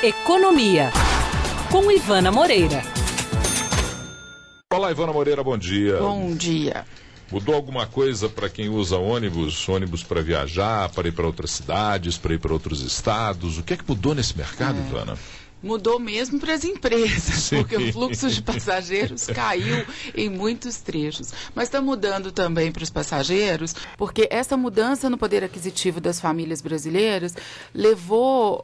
Economia, com Ivana Moreira. Olá, Ivana Moreira, bom dia. Bom dia. Mudou alguma coisa para quem usa ônibus para viajar, para ir para outras cidades, para ir para outros estados? O que é que mudou nesse mercado, Ivana? Mudou mesmo para as empresas, Sim. porque o fluxo de passageiros caiu em muitos trechos. Mas está mudando também para os passageiros, porque essa mudança no poder aquisitivo das famílias brasileiras levou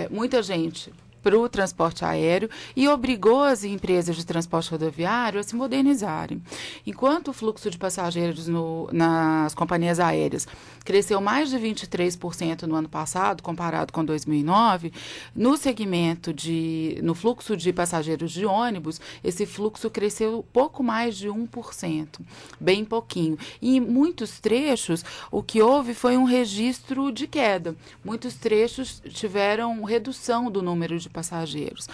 muita gente para o transporte aéreo e obrigou as empresas de transporte rodoviário a se modernizarem. Enquanto o fluxo de passageiros nas companhias aéreas cresceu mais de 23% no ano passado, comparado com 2009, no fluxo de passageiros de ônibus, esse fluxo cresceu pouco mais de 1%, bem pouquinho. E em muitos trechos, o que houve foi um registro de queda. Muitos trechos tiveram redução do número de passageiros.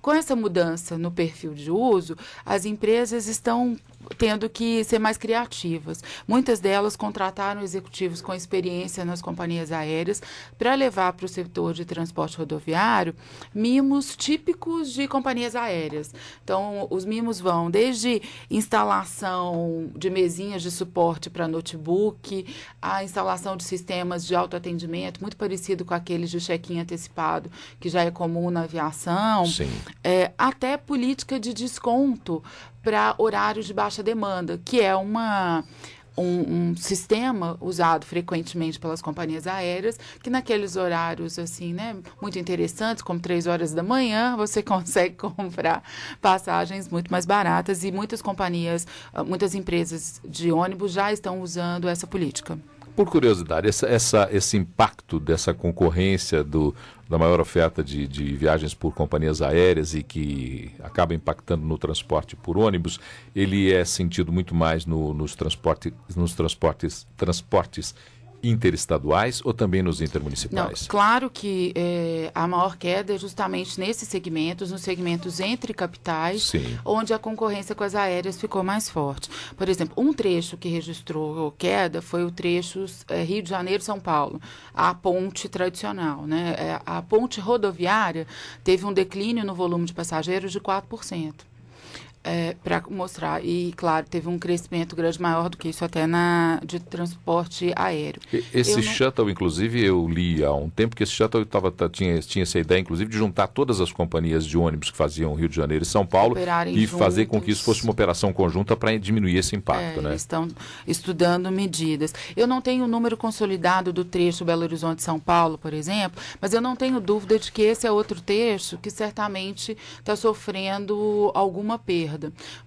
Com essa mudança no perfil de uso, as empresas estão tendo que ser mais criativas. Muitas delas contrataram executivos com experiência nas companhias aéreas para levar para o setor de transporte rodoviário mimos típicos de companhias aéreas. Então, os mimos vão desde instalação de mesinhas de suporte para notebook, a instalação de sistemas de autoatendimento, muito parecido com aqueles de check-in antecipado, que já é comum na aviação. Sim. Até política de desconto para horários de baixa demanda, que é um sistema usado frequentemente pelas companhias aéreas, que naqueles horários assim, né, muito interessantes, como 3 horas da manhã, você consegue comprar passagens muito mais baratas e muitas empresas de ônibus já estão usando essa política. Por curiosidade, esse impacto dessa concorrência da maior oferta de viagens por companhias aéreas e que acaba impactando no transporte por ônibus, ele é sentido muito mais nos transportes interestaduais ou também nos intermunicipais? Não, claro que a maior queda é justamente nesses segmentos, nos segmentos entre capitais, Sim. onde a concorrência com as aéreas ficou mais forte. Por exemplo, um trecho que registrou queda foi o trecho Rio de Janeiro-São Paulo, a ponte tradicional, né? A ponte rodoviária teve um declínio no volume de passageiros de 4%. Para mostrar, e claro, teve um crescimento grande maior do que isso até de transporte aéreo. Esse shuttle, inclusive, eu li há um tempo que esse shuttle tinha essa ideia, inclusive, de juntar todas as companhias de ônibus que faziam Rio de Janeiro e São Paulo e fazer com que isso fosse uma operação conjunta para diminuir esse impacto, né? Eles estão estudando medidas. Eu não tenho o número consolidado do trecho Belo Horizonte-São Paulo, por exemplo, mas eu não tenho dúvida de que esse é outro trecho que certamente está sofrendo alguma perda.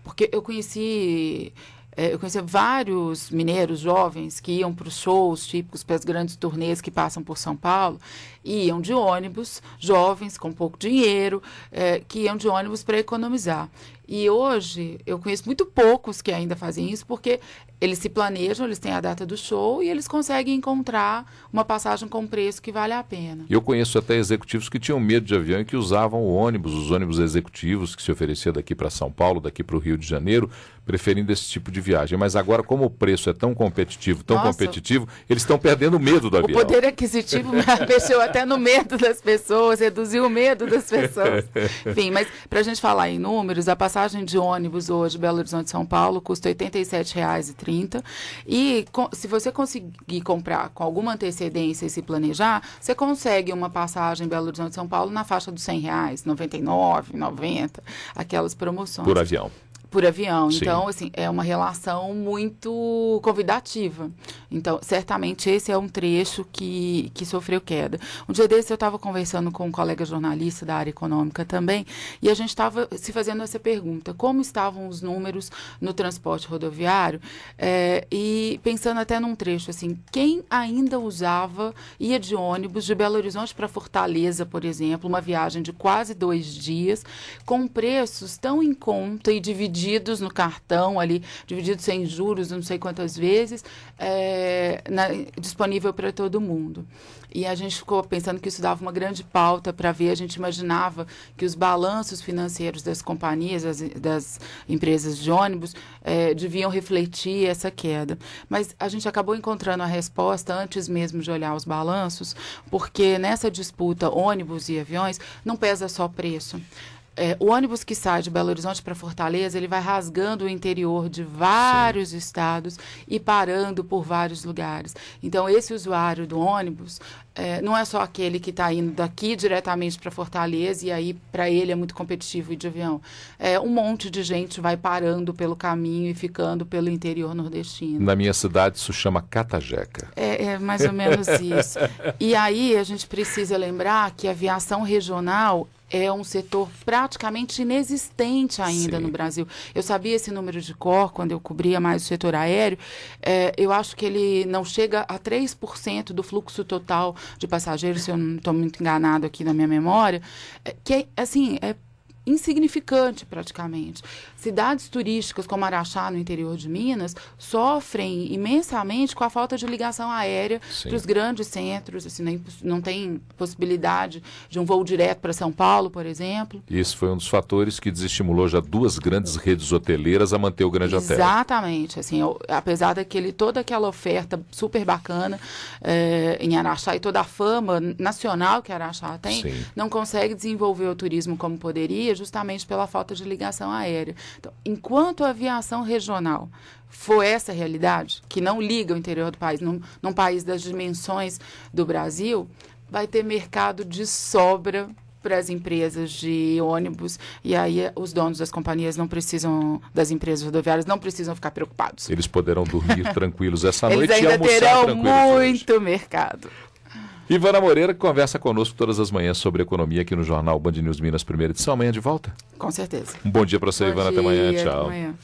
Porque eu conhecia vários mineiros jovens que iam para os shows típicos, para as grandes turnês que passam por São Paulo, e iam de ônibus, jovens com pouco dinheiro, que iam de ônibus para economizar. E hoje eu conheço muito poucos que ainda fazem isso, porque eles se planejam, eles têm a data do show e eles conseguem encontrar uma passagem com preço que vale a pena. Eu conheço até executivos que tinham medo de avião e que usavam os ônibus executivos que se oferecia daqui para São Paulo, daqui para o Rio de Janeiro, preferindo esse tipo de viagem. Mas agora, como o preço é tão competitivo, eles estão perdendo o medo do avião. O poder aquisitivo mexeu até no medo das pessoas, reduziu o medo das pessoas. Enfim, mas para a gente falar em números, a passagem de ônibus hoje, Belo Horizonte-São Paulo, custa R$ 87,30. E se você conseguir comprar com alguma antecedência e se planejar, você consegue uma passagem Belo Horizonte-São Paulo na faixa dos R$ 100, R$ 99, R$ 90, aquelas promoções. Por avião. Por avião. Sim. Então, assim, é uma relação muito convidativa. Então, certamente esse é um trecho que sofreu queda. Um dia desse eu estava conversando com um colega jornalista da área econômica também, e a gente estava se fazendo essa pergunta, como estavam os números no transporte rodoviário, e pensando até num trecho, assim, quem ainda ia de ônibus de Belo Horizonte para Fortaleza, por exemplo, uma viagem de quase 2 dias, com preços tão em conta e divididos divididos no cartão ali, divididos sem juros, não sei quantas vezes, disponível para todo mundo. E a gente ficou pensando que isso dava uma grande pauta para ver, a gente imaginava que os balanços financeiros das companhias, das empresas de ônibus, deviam refletir essa queda. Mas a gente acabou encontrando a resposta antes mesmo de olhar os balanços, porque nessa disputa ônibus e aviões não pesa só preço. O ônibus que sai de Belo Horizonte para Fortaleza, ele vai rasgando o interior de vários estados e parando por vários lugares. Então, esse usuário do ônibus não é só aquele que está indo daqui diretamente para Fortaleza e aí para ele é muito competitivo ir de avião. Um monte de gente vai parando pelo caminho e ficando pelo interior nordestino. Na minha cidade isso chama Catajeca. É mais ou menos isso. E aí a gente precisa lembrar que a aviação regional é um setor praticamente inexistente ainda no Brasil. Eu sabia esse número de cor quando eu cobria mais o setor aéreo. Eu acho que ele não chega a 3% do fluxo total de passageiros, se eu não estou muito enganado aqui na minha memória, que é insignificante praticamente. Cidades turísticas como Araxá, no interior de Minas, sofrem imensamente com a falta de ligação aérea para os grandes centros. Assim, não tem possibilidade de um voo direto para São Paulo, por exemplo. Isso foi um dos fatores que desestimulou já duas grandes redes hoteleiras a manter o grande hotel. Exatamente. Assim, apesar toda aquela oferta super bacana em Araxá e toda a fama nacional que Araxá tem, não consegue desenvolver o turismo como poderia, justamente pela falta de ligação aérea. Então, enquanto a aviação regional for essa realidade, que não liga o interior do país, num país das dimensões do Brasil, vai ter mercado de sobra para as empresas de ônibus, e aí os donos das companhias das empresas rodoviárias não precisam ficar preocupados. Eles poderão dormir tranquilos essa noite e almoçar terão muito mercado. Ivana Moreira, que conversa conosco todas as manhãs sobre economia aqui no Jornal Band News Minas, primeira edição. Amanhã de volta? Com certeza. Um bom dia para você, Ivana. Até amanhã. Tchau. Até amanhã.